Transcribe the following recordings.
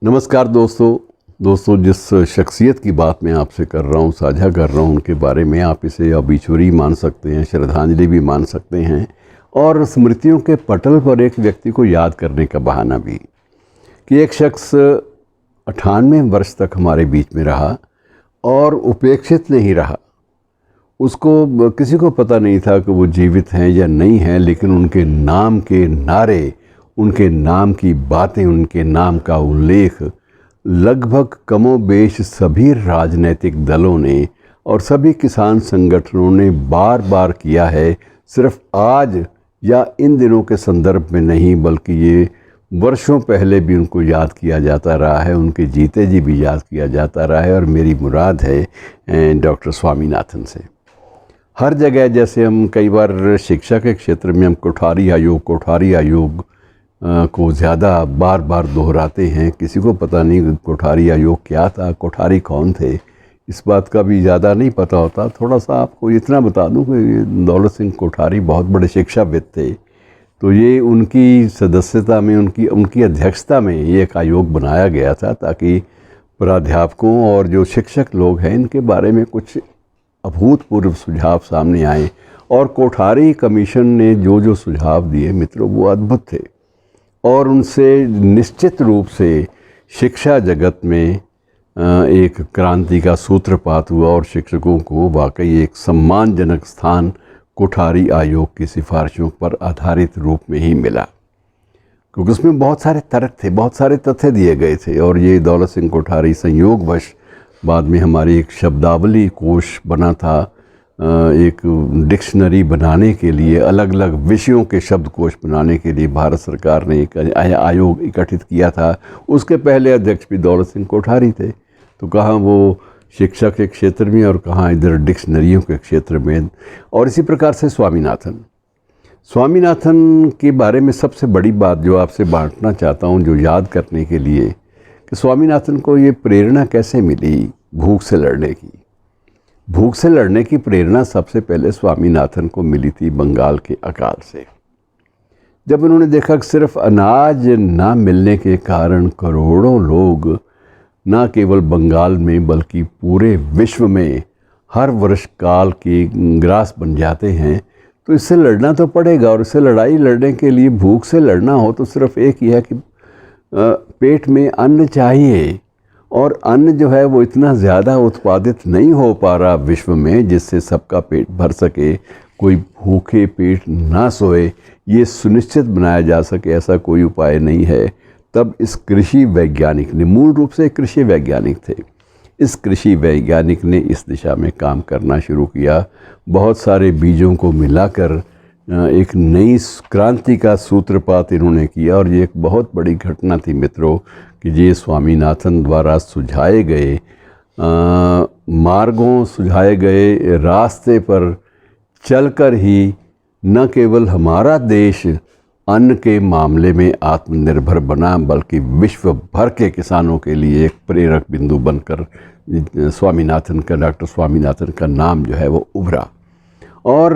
नमस्कार दोस्तों जिस शख्सियत की बात मैं आपसे कर रहा हूँ, साझा कर रहा हूँ, उनके बारे में आप इसे ऑबिचुरी मान सकते हैं, श्रद्धांजलि भी मान सकते हैं और स्मृतियों के पटल पर एक व्यक्ति को याद करने का बहाना भी कि एक शख्स 98 वर्ष तक हमारे बीच में रहा और उपेक्षित नहीं रहा। उसको किसी को पता नहीं था कि वो जीवित हैं या नहीं हैं, लेकिन उनके नाम के नारे, उनके नाम की बातें, उनके नाम का उल्लेख लगभग कमोबेश सभी राजनीतिक दलों ने और सभी किसान संगठनों ने बार बार किया है। सिर्फ आज या इन दिनों के संदर्भ में नहीं, बल्कि ये वर्षों पहले भी उनको याद किया जाता रहा है, उनके जीते जी भी याद किया जाता रहा है। और मेरी मुराद है डॉक्टर स्वामीनाथन से। हर जगह जैसे हम कई बार शिक्षा के क्षेत्र में हम कोठारी आयोग को ज़्यादा बार बार दोहराते हैं। किसी को पता नहीं कोठारी आयोग क्या था, कोठारी कौन थे, इस बात का भी ज़्यादा नहीं पता होता। थोड़ा सा आपको इतना बता दूं कि दौलत सिंह कोठारी बहुत बड़े शिक्षाविद थे। तो ये उनकी सदस्यता में, उनकी अध्यक्षता में ये एक आयोग बनाया गया था ताकि प्राध्यापकों और जो शिक्षक लोग हैं इनके बारे में कुछ अभूतपूर्व सुझाव सामने आए। और कोठारी कमीशन ने जो सुझाव दिए मित्रों, वो अद्भुत थे और उनसे निश्चित रूप से शिक्षा जगत में एक क्रांति का सूत्रपात हुआ और शिक्षकों को वाकई एक सम्मानजनक स्थान कोठारी आयोग की सिफारिशों पर आधारित रूप में ही मिला, क्योंकि उसमें बहुत सारे तर्क थे, बहुत सारे तथ्य दिए गए थे। और ये दौलत सिंह कोठारी संयोगवश बाद में हमारी एक शब्दावली कोश बना था, एक डिक्शनरी बनाने के लिए, अलग अलग विषयों के शब्दकोश बनाने के लिए भारत सरकार ने एक आयोग गठित किया था। उसके पहले अध्यक्ष भी दौलत सिंह कोठारी थे। तो कहाँ वो शिक्षा के क्षेत्र में और कहाँ इधर डिक्शनरियों के क्षेत्र में। और इसी प्रकार से स्वामीनाथन के बारे में सबसे बड़ी बात जो आपसे बांटना चाहता हूँ, जो याद करने के लिए, कि स्वामीनाथन को ये प्रेरणा कैसे मिली भूख से लड़ने की। भूख से लड़ने की प्रेरणा सबसे पहले स्वामीनाथन को मिली थी बंगाल के अकाल से। जब उन्होंने देखा कि सिर्फ अनाज ना मिलने के कारण करोड़ों लोग ना केवल बंगाल में बल्कि पूरे विश्व में हर वर्ष काल के ग्रास बन जाते हैं, तो इससे लड़ना तो पड़ेगा। और इससे लड़ाई लड़ने के लिए, भूख से लड़ना हो तो सिर्फ एक ही है कि पेट में अन्न चाहिए। और अन्न जो है वो इतना ज़्यादा उत्पादित नहीं हो पा रहा विश्व में जिससे सबका पेट भर सके, कोई भूखे पेट ना सोए, ये सुनिश्चित बनाया जा सके, ऐसा कोई उपाय नहीं है। तब इस कृषि वैज्ञानिक ने, मूल रूप से कृषि वैज्ञानिक थे, इस कृषि वैज्ञानिक ने इस दिशा में काम करना शुरू किया। बहुत सारे बीजों को मिलाकर एक नई क्रांति का सूत्रपात इन्होंने किया। और ये एक बहुत बड़ी घटना थी मित्रों कि ये स्वामीनाथन द्वारा सुझाए गए मार्गों, सुझाए गए रास्ते पर चलकर ही न केवल हमारा देश अन्न के मामले में आत्मनिर्भर बना, बल्कि विश्व भर के किसानों के लिए एक प्रेरक बिंदु बनकर डॉक्टर स्वामीनाथन का नाम जो है वो उभरा। और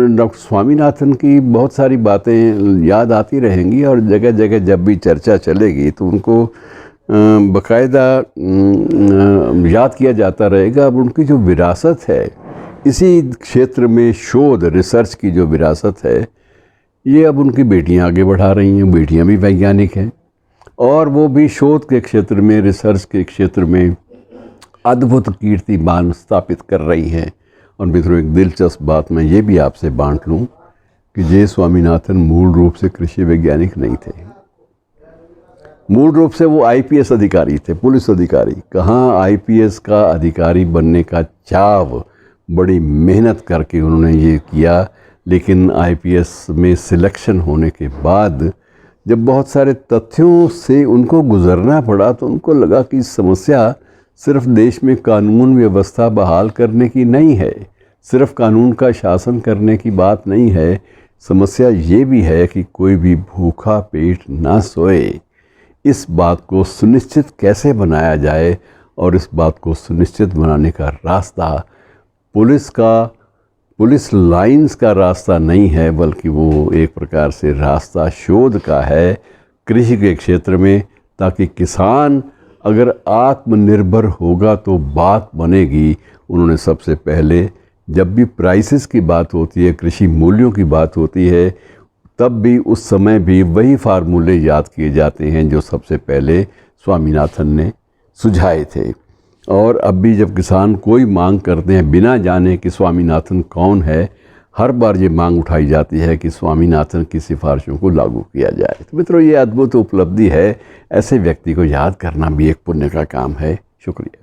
डॉक्टर स्वामीनाथन की बहुत सारी बातें याद आती रहेंगी और जगह जगह जब भी चर्चा चलेगी तो उनको बाकायदा याद किया जाता रहेगा। अब उनकी जो विरासत है इसी क्षेत्र में, शोध रिसर्च की जो विरासत है, ये अब उनकी बेटियां आगे बढ़ा रही हैं। बेटियां भी वैज्ञानिक हैं और वो भी शोध के क्षेत्र में, रिसर्च के क्षेत्र में अद्भुत कीर्तिमान स्थापित कर रही हैं। और मित्रों, एक दिलचस्प बात मैं ये भी आपसे बांट लूँ कि जे स्वामीनाथन मूल रूप से कृषि वैज्ञानिक नहीं थे। मूल रूप से वो आईपीएस अधिकारी थे, पुलिस अधिकारी। कहाँ आईपीएस का अधिकारी बनने का चाव, बड़ी मेहनत करके उन्होंने ये किया। लेकिन आईपीएस में सिलेक्शन होने के बाद जब बहुत सारे तथ्यों से उनको गुजरना पड़ा तो उनको लगा कि समस्या सिर्फ देश में कानून व्यवस्था बहाल करने की नहीं है, सिर्फ कानून का शासन करने की बात नहीं है। समस्या ये भी है कि कोई भी भूखा पेट ना सोए। इस बात को सुनिश्चित कैसे बनाया जाए, और इस बात को सुनिश्चित बनाने का रास्ता पुलिस लाइंस का रास्ता नहीं है, बल्कि वो एक प्रकार से रास्ता शोध का है। कृषि के क्षेत्र में ताकि किसान अगर आत्मनिर्भर होगा तो बात बनेगी। उन्होंने सबसे पहले, जब भी प्राइसेस की बात होती है, कृषि मूल्यों की बात होती है, तब भी उस समय भी वही फार्मूले याद किए जाते हैं जो सबसे पहले स्वामीनाथन ने सुझाए थे। और अब भी जब किसान कोई मांग करते हैं बिना जाने कि स्वामीनाथन कौन है, हर बार ये मांग उठाई जाती है कि स्वामीनाथन की सिफारिशों को लागू किया जाए। तो मित्रों, ये अद्भुत उपलब्धि है। ऐसे व्यक्ति को याद करना भी एक पुण्य का काम है। शुक्रिया।